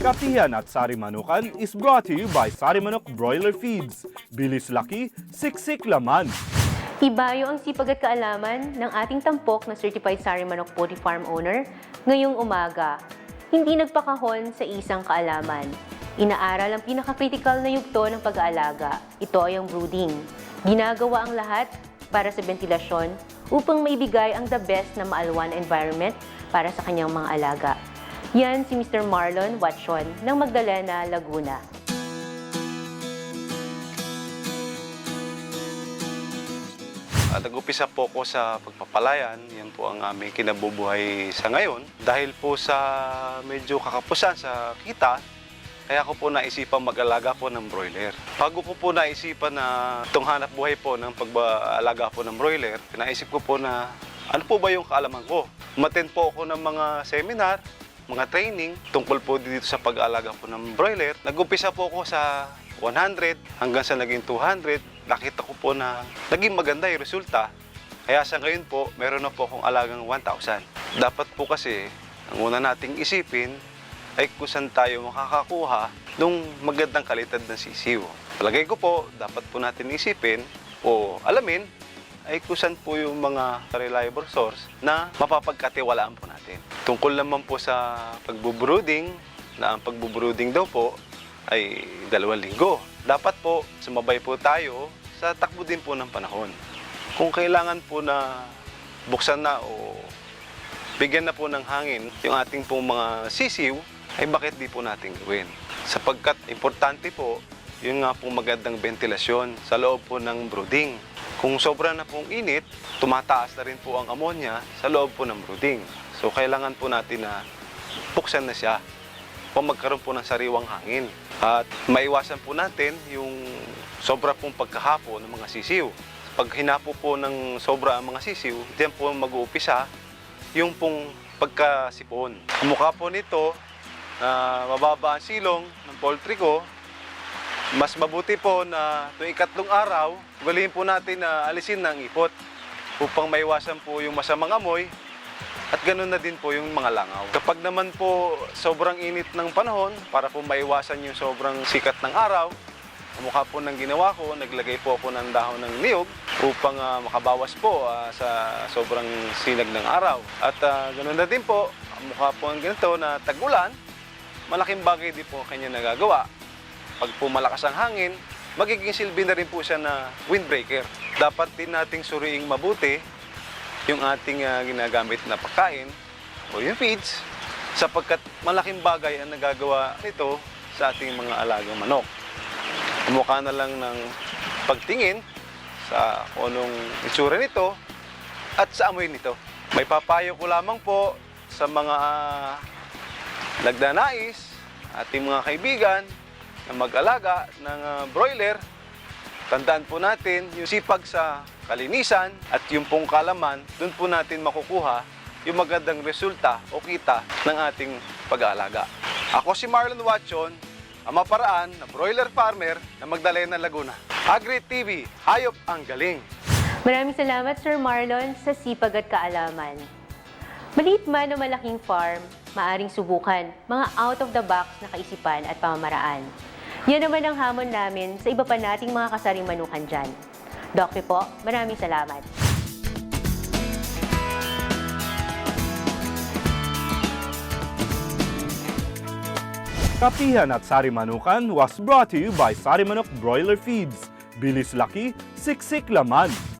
Kapihan at Sari Manukan is brought to you by Sari Manok Broiler Feeds. Bilis laki, siksik laman. Ibayo ang sipag at kaalaman ng ating tampok na Certified Sari Manok Poultry Farm Owner ngayong umaga. Hindi nagpakahon sa isang kaalaman. Inaaral ang pinaka-critical na yugto ng pag-aalaga. Ito ay ang brooding. Ginagawa ang lahat para sa ventilasyon upang maibigay ang the best na maalwan environment para sa kanyang mga alaga. Yan si Mr. Marlon Watson ng Magdalena, Laguna. Nag-upisa po ko sa pagpapalayan. Yan po ang aming kinabubuhay sa ngayon. Dahil po sa medyo kakapusan sa kita, kaya ko po naisipan mag-alaga po ng broiler. Bago ko po naisipan na itong hanap buhay po ng pag-alaga po ng broiler, naisip ko po na ano po ba yung kaalaman ko. Umattend po ako ng mga seminar, mga training tungkol po dito sa pag-alaga po ng broiler. Nag-upisa po ako sa 100 hanggang sa naging 200. Nakita ko po na naging maganda yung resulta. Kaya sa ngayon po, meron na po akong alagang 1,000. Dapat po kasi, ang una nating isipin ay kung saan tayo makakakuha ng magandang kalidad ng sisiw. Palagay ko po, dapat po natin isipin o alamin ay kung saan po yung mga reliable source na mapapagkatiwalaan po natin. Tungkol naman po sa pagbubrooding, na ang pagbubrooding daw po ay 2 linggo. Dapat po, sumabay po tayo sa takbo din po ng panahon. Kung kailangan po na buksan na o bigyan na po ng hangin yung ating pong mga sisiw, ay bakit di po natin gawin? Sapagkat importante po yung nga pong magandang ventilasyon sa loob po ng brooding. Kung sobra na pong init, tumataas na rin po ang ammonia sa loob po ng brooding. So kailangan po natin na buksan na siya o magkaroon po ng sariwang hangin. At maiwasan po natin yung sobra pong pagkahapo ng mga sisiw. Pag hinapo po ng sobra ang mga sisiw, diyan po mag-uumpisa yung pong pagkasipon. Ang mukha po nito, mababa ang silong ng poultry ko, mas mabuti po na tuwing 3 araw, ugaliin po natin na alisin ng ipot upang maiwasan po yung masamang amoy at ganoon na din po yung mga langaw. Kapag naman po sobrang init ng panahon, para po maiwasan yung sobrang sikat ng araw, ang mukha po ng ginawa ko, naglagay po ako ng dahon ng niyog upang makabawas po sa sobrang sinag ng araw. At ganoon na din po, ang mukha po ng ganito na tag-ulan, malaking bagay din po ang kanya nagagawa. Pag po malakas ang hangin, magiging silbi na rin po siya na windbreaker. Dapat din nating suriing mabuti yung ating ginagamit na pagkain o yung feeds sapagkat malaking bagay ang nagagawa nito sa ating mga alagang manok. Mukha na lang ng pagtingin sa kung anong itsura nito at sa amoy nito. May papayo ko lamang po sa mga nagnanais, ating mga kaibigan na mag-alaga ng broiler. Tandaan po natin yung sipag sa kalinisan at yung pong kalaman, doon po natin makukuha yung magandang resulta o kita ng ating pag-aalaga. Ako si Marlon Watson, ang maparaan na broiler farmer na Magdalena, Laguna. Agri TV, hayop ang galing. Maraming salamat, Sir Marlon, sa sipag at kaalaman. Maliit man o malaking farm, maaring subukan mga out-of-the-box na kaisipan at pamamaraan. Yan naman ang hamon namin sa iba pa nating mga kasaring manukan dyan. Doc po, maraming salamat. Kapihan at Sari Manukan was brought to you by Sari Manok Broiler Feeds. Bilis laki, siksik laman.